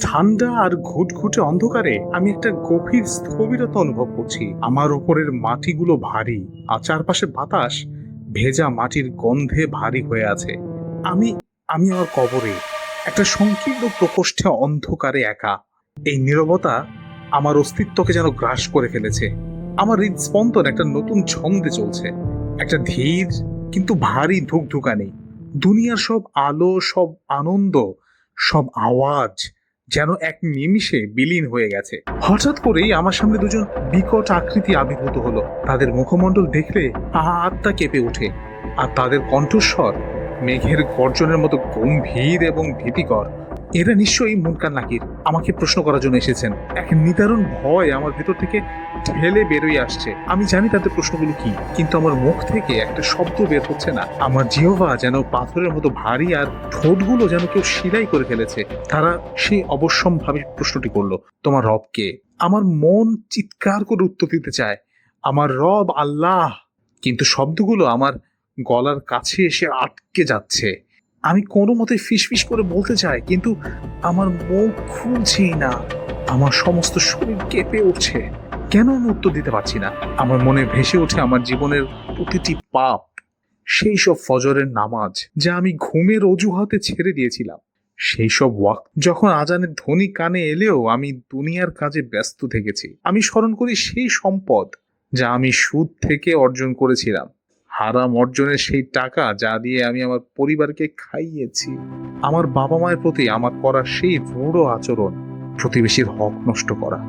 ঠান্ডা আর ঘুটঘুটে অন্ধকারে আমি একটা গভীর স্থবিরতা অনুভব করছি। আমার ওপরের মাটিগুলো ভারী আর চারপাশে বাতাস ভেজা মাটির গন্ধে ভারী হয়ে আছে। আমি আমি আমার কবরে, একটা সংকীর্ণ প্রকোষ্ঠে অন্ধকারে একা। এই নীরবতা আমার অস্তিত্বকে যেন গ্রাস করে ফেলেছে। আমার হৃদস্পন্দন একটা নতুন ছন্দে চলছে, একটা ধীর কিন্তু ভারী ধুকধুকানি। দুনিয়ার সব আলো, সব আনন্দ, সব আওয়াজ যেন এক নিমিষে বিলীন হয়ে গেছে। হঠাৎ করেই আমার সামনে দুজন বিকট আকৃতি আবির্ভূত হলো। তাদের মুখমণ্ডল দেখলে আত্মা কেঁপে ওঠে, আর তাদের কণ্ঠস্বর মেঘের গর্জনের মতো গম্ভীর এবং ভীতিকর। এরা নিশ্চয়ই মুনকার নাকির আমাকে প্রশ্ন করার জন্য এসেছেন। এক নিদারুণ ভয় আমার ভেতর থেকে ঠেলে বেরোয় আসছে। আমি জানি তাদের প্রশ্নগুলো কি, কিন্তু আমার মুখ থেকে একটা শব্দ বের হচ্ছে না। আমার জিহ্বা যেন পাথরের মতো ভারী, আর ঠোঁটগুলো যেন কেউ সিলাই করে ফেলেছে। তারা সেই অবশ্যম্ভাবী প্রশ্নটি করলো, তোমার রব কে? আমার মন চিৎকার করে উত্তর দিতে চায়, আমার রব আল্লাহ, কিন্তু শব্দগুলো আমার গলার কাছে এসে আটকে যাচ্ছে। আমি কোনো মতে ফিসফিস করে বলতে চাই, কিন্তু আমার মুখ খুলছেই না। আমার সমস্ত শরীর কেঁপে উঠছে। কেন আমি উত্তর দিতে পারছি না? আমার মনে ভেসে ওঠে আমার জীবনের প্রতিটি পাপ, সেই সব ফজরের নামাজ যা আমি ঘুমের অজুহাতে ছেড়ে দিয়েছিলাম, সেই সব ওয়াক্ত যখন আজানের ধ্বনি কানে এলেও আমি দুনিয়ার কাজে ব্যস্ত থেকেছি। আমি স্মরণ করি সেই সম্পদ যা আমি সুদ থেকে অর্জন করেছিলাম, হারাম অর্জনের সেই টাকা যা দিয়ে আমি আমার পরিবারকে খাইয়েছি, আমার বাবা মায়ের প্রতি আমার করা সেই রূঢ় আচরণ, প্রতিবেশীর হক নষ্ট করা,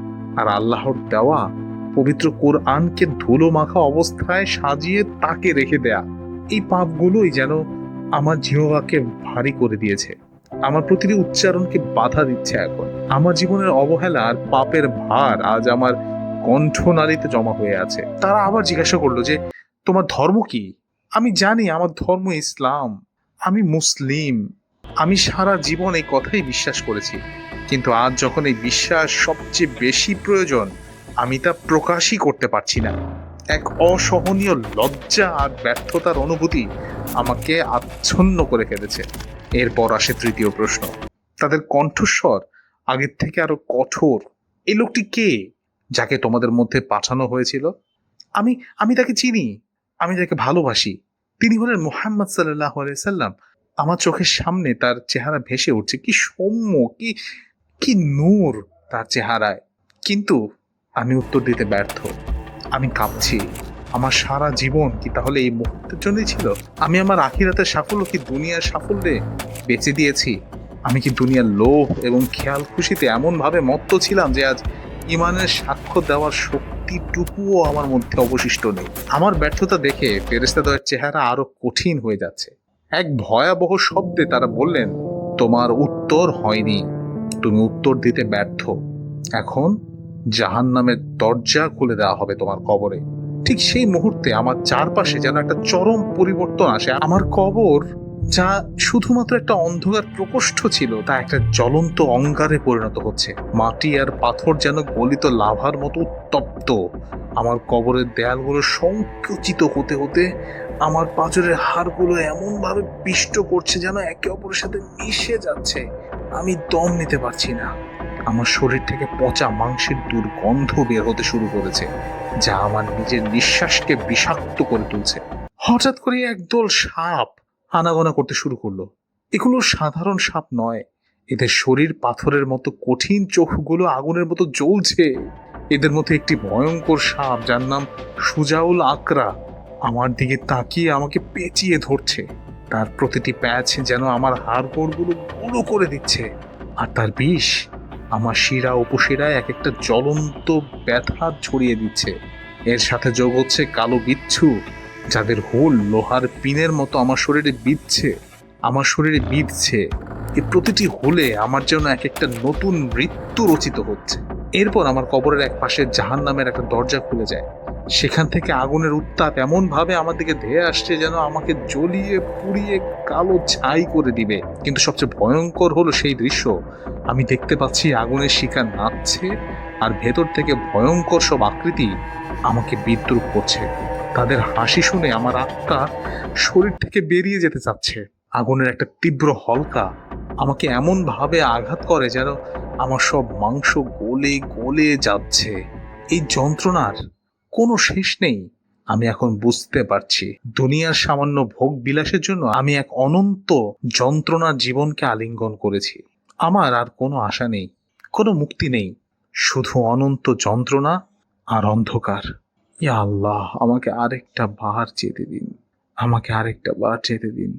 আর আল্লাহর দেওয়া পবিত্র কোরআনকে ধুলো মাখা অবস্থায় সাজিয়ে তাকে রেখে দেয়া। এই পাপগুলোই যেন আমার জিহ্বাকে ভারী করে দিয়েছে, আমার প্রতিটি উচ্চারণকে বাধা দিচ্ছে। এখন আমার জীবনের অবহেলা আর পাপের ভার আজ আমার কণ্ঠনালীতে জমা হয়ে আছে। তারা আবার জিজ্ঞাসা করলো যে, তোমার ধর্ম কি? আমি জানি আমার ধর্ম ইসলাম, আমি মুসলিম। আমি সারা জীবন এই কথাই বিশ্বাস করেছি, কিন্তু আজ যখন এই বিশ্বাস সবচেয়ে বেশি প্রয়োজন, আমি তা প্রকাশই করতে পারছি না। এক অসহনীয় লজ্জা আর ব্যর্থতার অনুভূতি আমাকে আচ্ছন্ন করে ফেলেছে। এরপর আসে তৃতীয় প্রশ্ন। তাদের কণ্ঠস্বর আগের থেকে আরো কঠোর। এই লোকটি কে, যাকে তোমাদের মধ্যে পাঠানো হয়েছিল? আমি আমি তাকে চিনি, আমি তাকে ভালোবাসি। তিনি হলেন মুহাম্মদ সাল্লাল্লাহু আলাইহি সাল্লাম। আমার চোখের সামনে তার চেহারা ভেসে উঠছে, কি সৌম্য, কি কি নূর তার চেহারায়। কিন্তু আমি উত্তর দিতে ব্যর্থ। আমি কাঁপছি। আমার সারা জীবন কি তাহলে এই মুহূর্তের জন্যই ছিল? আমি আমার আখিরাতের সাফল্য কি দুনিয়ার সাফল্যে বেচে দিয়েছি? আমি কি দুনিয়ার লোভ এবং খেয়াল খুশিতে এমন ভাবে মত্ত ছিলাম যে আজ ইমানের সাক্ষ্য দেওয়ার শক্তিটুকুও আমার মধ্যে অবশিষ্ট নেই? আমার ব্যর্থতা দেখে ফেরেশতাদের চেহারা আরো কঠিন হয়ে যাচ্ছে। এক ভয়াবহ শব্দে তারা বললেন, তোমার উত্তর হয়নি, তুমি উত্তর দিতে ব্যর্থ। এখন জাহান্নামের দরজা খুলে দেওয়া হবে তোমার কবরে। ঠিক সেই মুহূর্তে আমার চারপাশে যেন একটা চরম পরিবর্তন আসে। আমার কবর, যা শুধুমাত্র একটা অন্ধকার প্রকোষ্ঠ ছিল, তা একটা জ্বলন্ত অঙ্গারে পরিণত হচ্ছে। মাটি আর পাথর যেন গলিত লাভার মতো উত্তপ্ত। আমার কবরের দেয়ালগুলো সংকুচিত হতে হতে আমার পাঁজরের হাড়গুলো এমন ভাবে পিষ্ট করছে যেন একে অপরের সাথে মিশে যাচ্ছে। আমি দম নিতে পারছি না। আমার শরীর থেকে পচা মাংসের দুর্গন্ধ বের হতে শুরু করেছে, যা আমার নিজের নিঃশ্বাসকে বিষাক্ত করে তুলছে। হঠাৎ করে একদল সাপ আনাগোনা করতে শুরু করলো। এগুলো সাধারণ সাপ নয়, এদের শরীর পাথরের মতো কঠিন, চোখগুলো আগুনের মতো জ্বলছে। এদের মধ্যে একটি ভয়ঙ্কর সাপ, যার নাম সুজাউল আকরা, আমার দিকে তাকিয়ে আমাকে পেঁচিয়ে ধরছে। তার প্রতিটি প্যাচ যেন আমার হাড়গোড়গুলো গুঁড়ো করে দিচ্ছে, আর তার বিষ আমার শিরা উপশিরায় এক একটা জ্বলন্ত ব্যথা ছড়িয়ে দিচ্ছে। এর সাথে যোগ হচ্ছে কালো বিচ্ছু, যাদের হুল লোহার পিনের মতো আমার শরীরে বিঁধছে। এই প্রতিটি হুলে আমার জন্য এক একটা নতুন মৃত্যু রচিত হচ্ছে। এরপর আমার কবরের এক পাশে জাহান্নামের একটা দরজা খুলে যায়। সেখান থেকে আগুনের উত্তাপ এমন ভাবে আমার দিকে ধেয়ে আসছে যেন আমাকে জ্বলিয়ে পুড়িয়ে কালো ছাই করে দিবে। কিন্তু সবচেয়ে ভয়ঙ্কর হলো সেই দৃশ্য। আমি দেখতে পাচ্ছি আগুনের শিখা নাচছে, আর ভেতর থেকে ভয়ঙ্কর সব আকৃতি আমাকে বিদ্রুপ করছে। তাদের হাসি শুনে আমার আত্মা শরীর থেকে বেরিয়ে যেতে চাচ্ছে। আগুনের একটা তীব্র হলকা আমাকে এমন ভাবে আঘাত করে যেন আমার সব মাংস গলে গলে যাচ্ছে। এই যন্ত্রণার কোনো শেষ নেই। আমি এখন বুঝতে পারছি দুনিয়ার সামান্য ভোগ বিলাসের জন্য আমি এক অনন্ত যন্ত্রণার জীবনকে আলিঙ্গন করেছি। আমার আর কোনো আশা নেই, কোনো মুক্তি নেই, শুধু অনন্ত যন্ত্রণা আর অন্ধকার। ইয়া আল্লাহ, আমাকে আরেকটা বার যেতে দিন, আমাকে আরেকটা বার যেতে দিন।